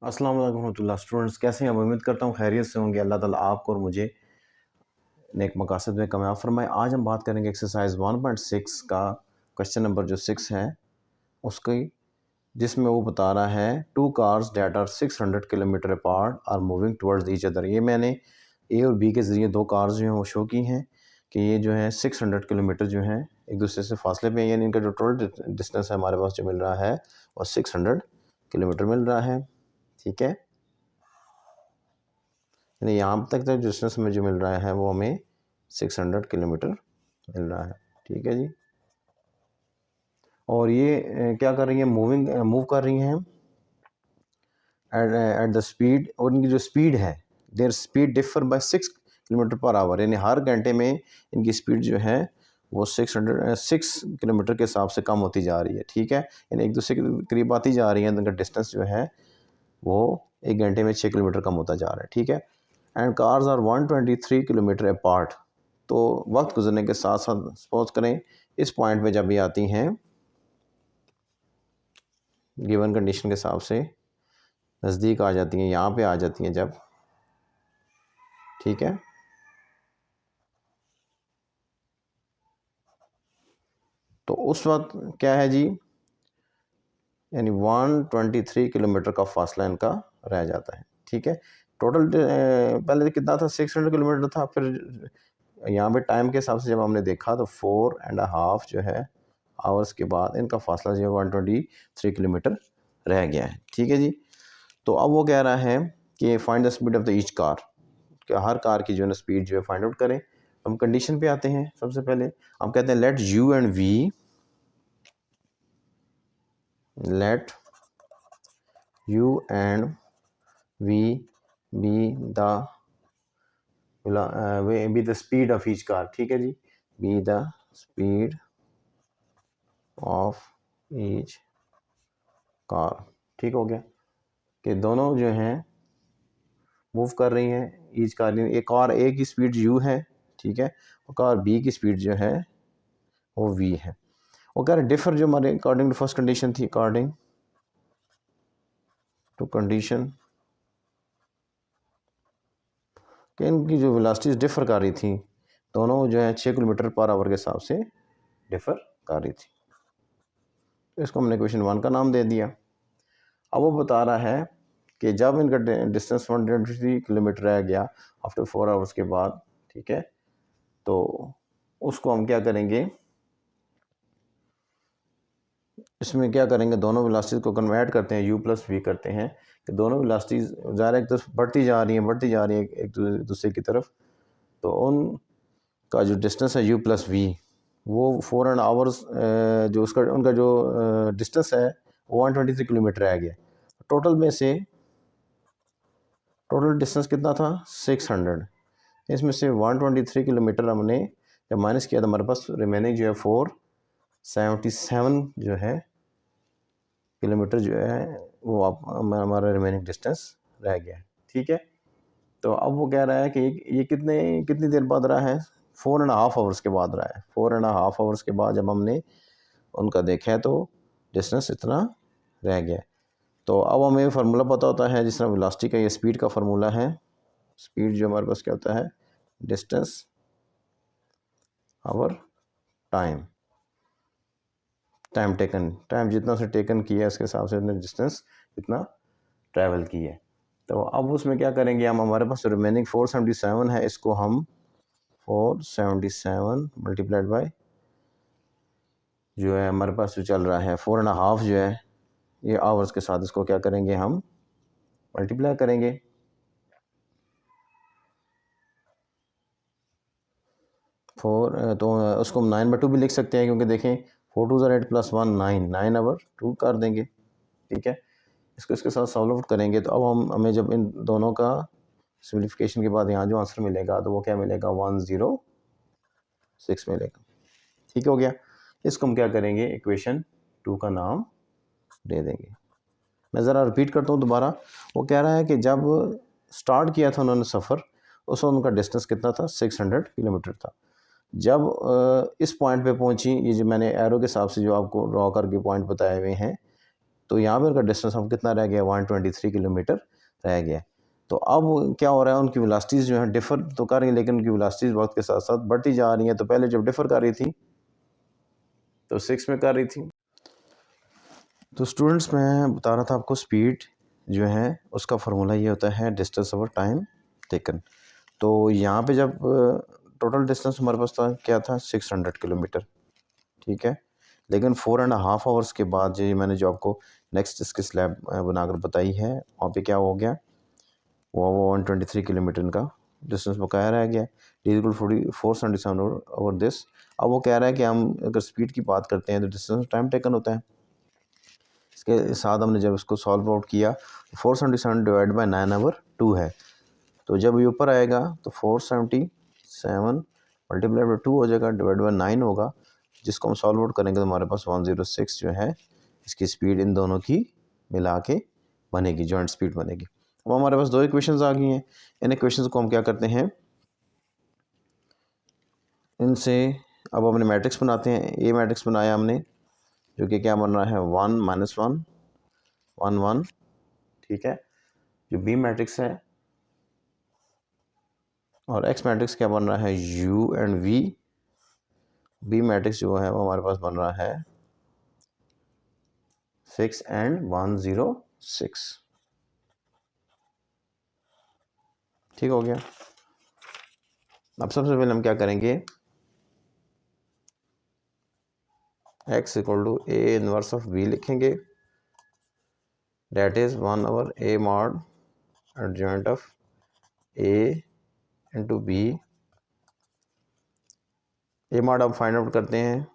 अस्सलाम वालेकुम रहमतुल्लाह। स्टूडेंट्स कैसे हैं? मैं उम्मीद करता हूँ खैरियत से होंगे। अल्लाह ताला आपको और मुझे नेक मकासद में कामयाब फरमाए। आज हम बात करेंगे एक्सरसाइज 1.6 का क्वेश्चन नंबर जो 6 है उसकी, जिसमें वो बता रहा है two cars that are 600 kilometre apart are moving towards each other. ये मैंने ए और बी के ज़रिए दो कार्स जो हैं वो शो की हैं कि ये जो है 600 किलोमीटर जो है एक दूसरे से फासले पे हैं, यानी इनका जो टोटल डिस्टेंस है हमारे पास जो मिल रहा है वो 600 किलोमीटर मिल रहा है। ठीक है, यानी यहाँ तक जो डिस्टेंस में जो मिल रहा है वो हमें 600 किलोमीटर मिल रहा है। ठीक है जी। और ये क्या कर रही है, मूव कर रही हैं एट द स्पीड, और इनकी जो स्पीड है there speed differ by 6 kilometre per our, यानी हर घंटे में इनकी स्पीड जो है वो 6 किलोमीटर के हिसाब से कम होती जा रही है। ठीक है, यानी एक दूसरे के करीब आती जा रही है, इनका डिस्टेंस जो है वो एक घंटे में 6 किलोमीटर कम होता जा रहा है। ठीक है, and cars are 123 kilometre apart. तो वक्त गुजरने के साथ साथ सपोज करें इस पॉइंट पे जब ये आती हैं गिवन कंडीशन के हिसाब से नज़दीक आ जाती हैं, यहाँ पे आ जाती हैं जब, ठीक है, तो उस वक्त क्या है जी, यानी 123 किलोमीटर का फासला इनका रह जाता है। ठीक है, टोटल पहले कितना था, 600 किलोमीटर था, फिर यहाँ पे टाइम के हिसाब से जब हमने देखा तो 4.5 जो है आवर्स के बाद इनका फासला जो है 123 किलोमीटर रह गया है। ठीक है जी। तो अब वो कह रहा है कि find the speed of the each car, कि हर कार की जो है ना स्पीड जो है फाइंड आउट करें। हम कंडीशन पे आते हैं। सबसे पहले हम कहते हैं let you and we, let you and we be the be the speed of each car. ठीक है जी, be the speed of each car. ठीक हो गया कि दोनों जो हैं मूव कर रही हैं ईच कार, एक कार ए की स्पीड यू है, ठीक है, और कार बी की स्पीड जो है वो वी है। वो कह रहे डिफर जो हमारे अकॉर्डिंग टू फर्स्ट कंडीशन थी, अकॉर्डिंग टू कंडीशन कि इनकी जो वेलोसिटीज डिफर कर रही थी, दोनों जो है 6 किलोमीटर पर आवर के हिसाब से डिफर कर रही थी। तो इसको हमने क्वेश्चन 1 का नाम दे दिया। अब वो बता रहा है कि जब इनका डिस्टेंस 123 किलोमीटर रह गया आफ्टर 4 आवर्स के बाद, ठीक है, तो उसको हम क्या करेंगे, इसमें क्या करेंगे, दोनों वेलोसिटीज़ को कन्वर्ट करते हैं, यू प्लस वी करते हैं कि दोनों वेलोसिटीज़ ज़ाहिर एक तरफ बढ़ती जा रही हैं एक दूसरे की तरफ, तो उनका जो डिस्टेंस है यू प्लस वी वो 4 आवर्स जो उसका उनका जो डिस्टेंस है वो 123 किलोमीटर रह गया। टोटल में से टोटल डिस्टेंस कितना था, 600। इसमें से 123 किलोमीटर हमने जब माइनस किया तो हमारे पास रिमेनिंग जो है 477 जो है किलोमीटर जो है वो हमारा रिमेनिंग डिस्टेंस रह गया है। ठीक है, तो अब वो कह रहा है कि ये कितनी देर बाद रहा है, 4.5 आवर्स के बाद रहा है। 4.5 आवर्स के बाद जब हमने उनका देखा है तो डिस्टेंस इतना रह गया। तो अब हमें फार्मूला पता होता है, जिस तरह वेलोसिटी का ये स्पीड का फार्मूला है, स्पीड जो हमारे पास क्या होता है, distance over time, time taken, time जितना से टेकन किया है उसके हिसाब से उसने डिस्टेंस इतना ट्रैवल की है। तो अब उसमें क्या करेंगे हम, हमारे पास रिमेनिंग 477 है, इसको हम 477 मल्टीप्लाइड बाय जो है हमारे पास जो चल रहा है 4.5 जो है ये आवर्स के साथ, इसको क्या करेंगे हम मल्टीप्लाई करेंगे। तो उसको हम 9/2 भी लिख सकते हैं, क्योंकि देखें 4 2 8 + 1 9, 9/2 कर देंगे। ठीक है, इसको इसके साथ सॉल्व आउट करेंगे तो अब हमें जब इन दोनों का सिम्प्लिफिकेशन के बाद यहाँ जो आंसर मिलेगा तो वो क्या मिलेगा, 106 मिलेगा। ठीक हो गया, इसको हम क्या करेंगे, इक्वेशन 2 का नाम दे देंगे। मैं ज़रा रिपीट करता हूँ दोबारा। वो कह रहा है कि जब स्टार्ट किया था उन्होंने सफ़र, उस वक्त उनका डिस्टेंस कितना था, 600 किलोमीटर था। जब इस पॉइंट पे पहुंची, ये जो मैंने एरो के हिसाब से जो आपको ड्रॉ करके पॉइंट बताए हुए हैं, तो यहाँ पे उनका डिस्टेंस हम कितना रह गया, 123 किलोमीटर रह गया। तो अब क्या हो रहा है, उनकी वेलोसिटीज़ जो है डिफ़र तो कर रही हैं, लेकिन उनकी वेलोसिटीज़ वक्त के साथ साथ बढ़ती जा रही हैं। तो पहले जब डिफ़र कर रही थी तो 6 में कर रही थी। तो स्टूडेंट्स मैं बता रहा था आपको, स्पीड जो है उसका फार्मूला ये होता है डिस्टेंस ओवर टाइम टेकन। तो यहाँ पे जब टोटल डिस्टेंस हमारे पास था क्या था, 600 किलोमीटर, ठीक है। लेकिन 4.5 आवर्स के बाद जो मैंने जो आपको नेक्स्ट इसकी स्लैब बनाकर बताई है, वहाँ पे क्या हो गया, वो 123 किलोमीटर का डिस्टेंस बकाया रह गया। D 477 over this. अब वो कह रहा है कि हम अगर स्पीड की बात करते हैं तो डिस्टेंस टाइम टेकन होता है। इसके साथ हमने जब इसको सॉल्व आउट किया, 477 डिवाइड बाई 9 आवर 2 है। तो जब ये ऊपर आएगा तो 477 मल्टीप्लाई बाई 2 हो जाएगा, डिवाइड बाई 9 होगा, जिसको हम सॉल्व आउट करेंगे तो हमारे पास 106 जो है इसकी स्पीड इन दोनों की मिला के बनेगी, जॉइंट स्पीड बनेगी। अब हमारे पास दो इक्वेशंस आ गई हैं। इन इक्वेशंस को हम क्या करते हैं, इनसे अब अपने मैट्रिक्स बनाते हैं। ए मैट्रिक्स बनाया हमने, जो कि क्या बन रहा है, 1 -1 1 1, ठीक है। जो बी मैट्रिक्स है और एक्स मैट्रिक्स क्या बन रहा है, U and we. B matrix जो है वो हमारे पास बन रहा है 6 एंड 106, ठीक हो गया। अब सबसे पहले हम क्या करेंगे, x equal to A inverse of b लिखेंगे, that is 1 over a mod adjoint of a into B. A mod अब फाइंड आउट करते हैं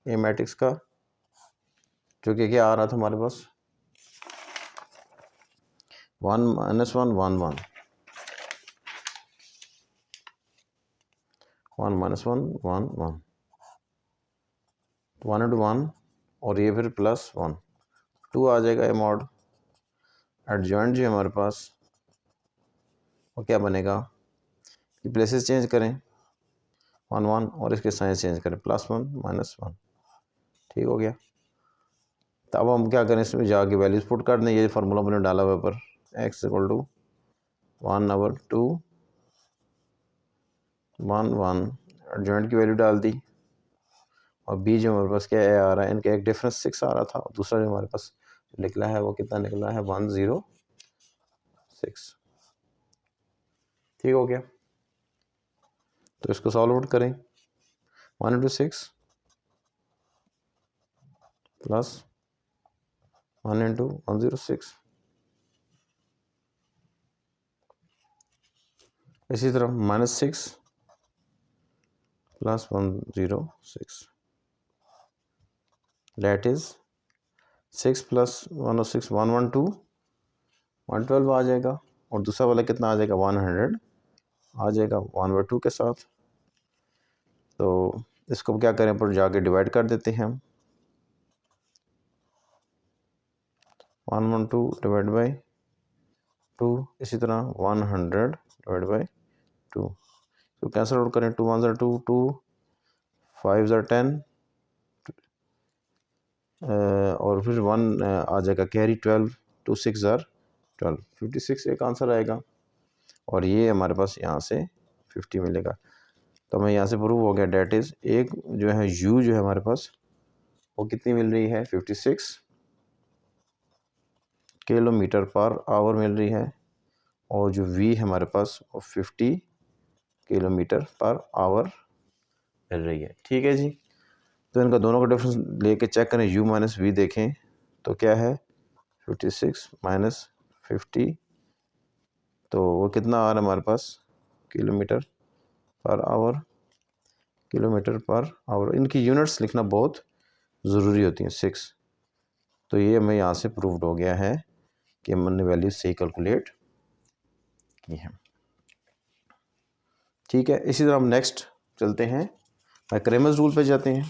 ए मैट्रिक्स का, जो कि क्या आ रहा था हमारे पास, 1 -1 1 1 1 -1 1 1 1 इंटू 1 और ये फिर +1 2 आ जाएगा। ए मॉड एडजॉइंट जो है हमारे पास वो क्या बनेगा, ये प्लेसेस चेंज करें 1 1 और इसके साइन चेंज करें, +1 -1, ठीक हो गया। तो अब हम क्या करें, इसमें जाके वैल्यूज पुट कर दें। ये फार्मूला मैंने डाला हुआ पर x equal to 1 over 2 1 1 adjoint की वैल्यू डाल दी, और b जो हमारे पास क्या आ रहा है, इनका एक डिफरेंस 6 आ रहा था, और दूसरा जो हमारे पास निकला है वो कितना निकला है, 106, ठीक हो गया। तो इसको सॉल्व आउट करें, 1 इंटू 6 प्लस 1 इंटू 106, इसी तरह -6 प्लस 106, डेट इज 6 प्लस 106 112 112 आ जाएगा, और दूसरा वाला कितना आ जाएगा, 100 आ जाएगा 1/2 के साथ। तो इसको क्या करें, पर जाके डिवाइड कर देते हैं हम, 112 डिवाइड बाई 2, इसी तरह 100 डिवाइड बाई 2। तो कैंसिल आउट करें, 2 1 2 2 5 10 और फिर 1 आ जाएगा कैरी, 12 2 6 12 56 एक आंसर आएगा, और ये हमारे पास यहाँ से 50 मिलेगा। तो हमें यहाँ से प्रूव हो गया, डेट इज़ एक जो है u जो है हमारे पास वो कितनी मिल रही है, 56 किलोमीटर पर आवर मिल रही है, और जो v है हमारे पास वो 50 किलोमीटर पर आवर मिल रही है, ठीक है जी। तो इनका दोनों का डिफरेंस लेके चेक करें, u माइनस वी देखें तो क्या है, 56 माइनस 50, तो वो कितना आ रहा है हमारे पास, kilometre per hour, kilometre per hour. इनकी यूनिट्स लिखना बहुत ज़रूरी होती हैं, 6। तो ये हमें यहाँ से प्रूव्ड हो गया है कि हमने वैल्यू सही कैलकुलेट की है, ठीक है। इसी तरह हम नेक्स्ट चलते हैं, क्रेमर्स रूल पे जाते हैं।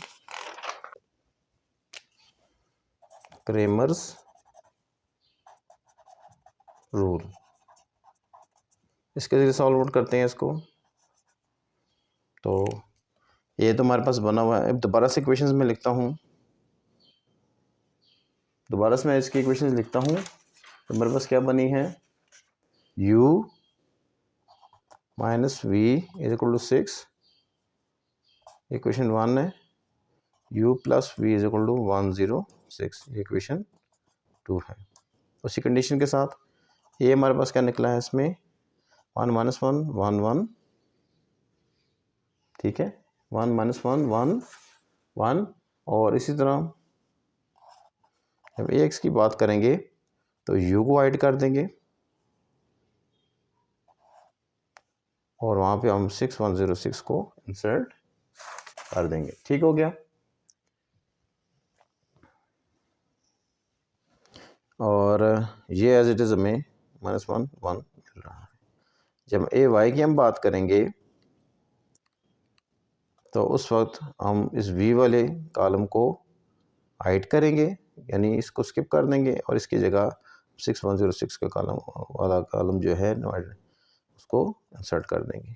क्रेमर्स रूल, इसके जरिए सॉल्व आउट करते हैं इसको। तो ये तो हमारे पास बना हुआ है, अब दोबारा से क्वेश्चंस में लिखता हूँ, दोबारा से मैं इसकी इक्वेशन लिखता हूँ। तो मेरे पास क्या बनी है, u minus V is equal to 6, equation 1 है। u plus V is equal to 106, equation 2 है। उसी कंडीशन के साथ ये हमारे पास क्या निकला है इसमें, 1 माइनस 1 1 1, ठीक है, 1 माइनस 1 1 1। और इसी तरह जब ax की बात करेंगे तो u को ऐड कर देंगे और वहाँ पे हम 6106 को इंसर्ट कर देंगे। ठीक हो गया। और ये एज इट इज़ हमें -1 1 मिल रहा है। जब ए वाई की हम बात करेंगे तो उस वक्त हम इस वी वाले कॉलम को हाइड करेंगे, यानी इसको स्किप कर देंगे और इसकी जगह 6106 का कॉलम जो है उसको इंसर्ट कर देंगे।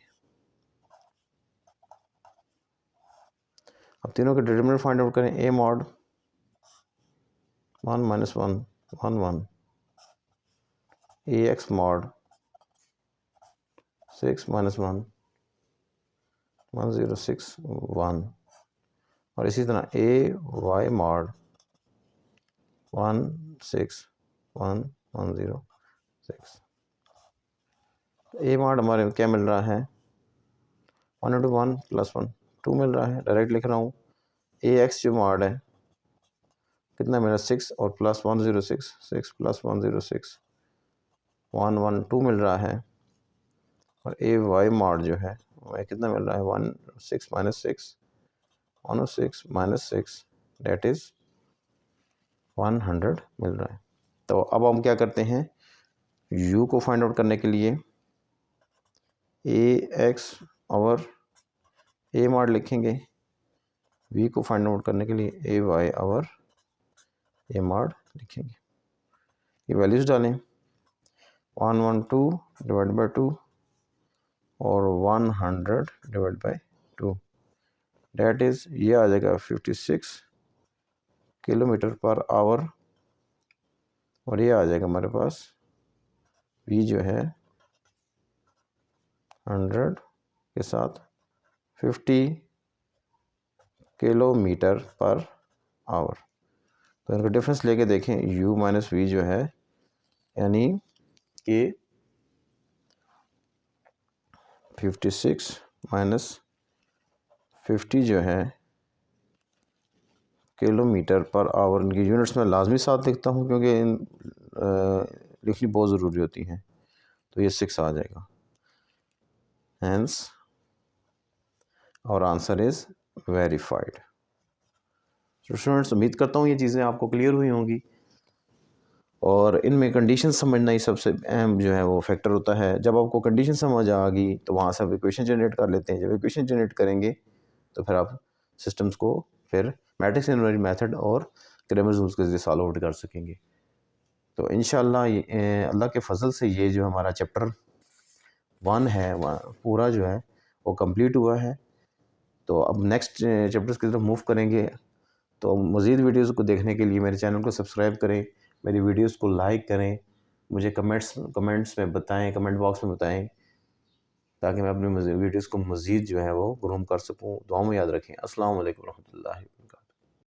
अब तीनों के डिटरमिनेंट फाइंड आउट करें। A mod 1 minus 1 1 1, A x mod 6 minus 1 106 1, और इसी तरह ए वाई मॉड 1 6 1 106। ए मॉड हमारे क्या मिल रहा है, 1 इंटू 1 प्लस 1 2 मिल रहा है, डायरेक्ट लिख रहा हूँ। ए एक्स जो मॉड है कितना मिला, 6 और प्लस 106, 6 प्लस 106 112 मिल रहा है। और ए वाई मॉड जो है वह कितना मिल रहा है, 16 माइनस 6 106 माइनस 6 डेट इज़ 100 मिल रहा है। तो अब हम क्या करते हैं, u को फाइंड आउट करने के लिए ए एक्स और ए मॉड लिखेंगे, v को फाइंड आउट करने के लिए ए वाई और ए मॉड लिखेंगे। ये वैल्यूज़ डालें, 112 डिवाइड बाई 2 और 100 डिवाइड बाई 2, डेट इज़ ये आ जाएगा 56 किलोमीटर पर आवर। और ये आ जाएगा हमारे पास v जो है 100 के साथ 50 किलोमीटर पर आवर। तो इनका डिफरेंस लेके देखें, u माइनस वी जो है यानी कि 56 माइनस 50 जो है किलोमीटर पर आवर, इनकी यूनिट्स में लाजमी साथ लिखता हूँ क्योंकि लिखनी बहुत ज़रूरी होती हैं। तो ये 6 आ जाएगा, हैंस और आंसर इज़ वेरीफाइड। तो स्टूडेंट्स उम्मीद करता हूँ ये चीज़ें आपको क्लियर हुई होंगी और इनमें कंडीशन समझना ही सबसे अहम जो है वो फैक्टर होता है। जब आपको कंडीशन समझ आ गई तो वहाँ से आप इक्वेशन जनरेट कर लेते हैं। जब इक्वेशन जनरेट करेंगे तो फिर आप सिस्टम्स को फिर मैट्रिक्स इनवर्स मेथड और क्रैमर्स रूल्स के ज़रिए सॉल्व आउट कर सकेंगे। तो इंशाल्लाह अल्लाह के फजल से ये जो हमारा चैप्टर 1 है पूरा जो है वो कंप्लीट हुआ है। तो अब नेक्स्ट चैप्टर्स की तरफ मूव करेंगे। तो मज़ीद वीडियोज़ को देखने के लिए मेरे चैनल को सब्सक्राइब करें, मेरी वीडियोज़ को लाइक करें, मुझे कमेंट्स में बताएं, कमेंट बॉक्स में बताएं ताकि मैं अपनी वीडियोज़ को मज़ीद जो है वो ग्रूम कर सकूं। दुआ में याद रखें। अस्सलाम वालेकुम रहमतुल्लाहि।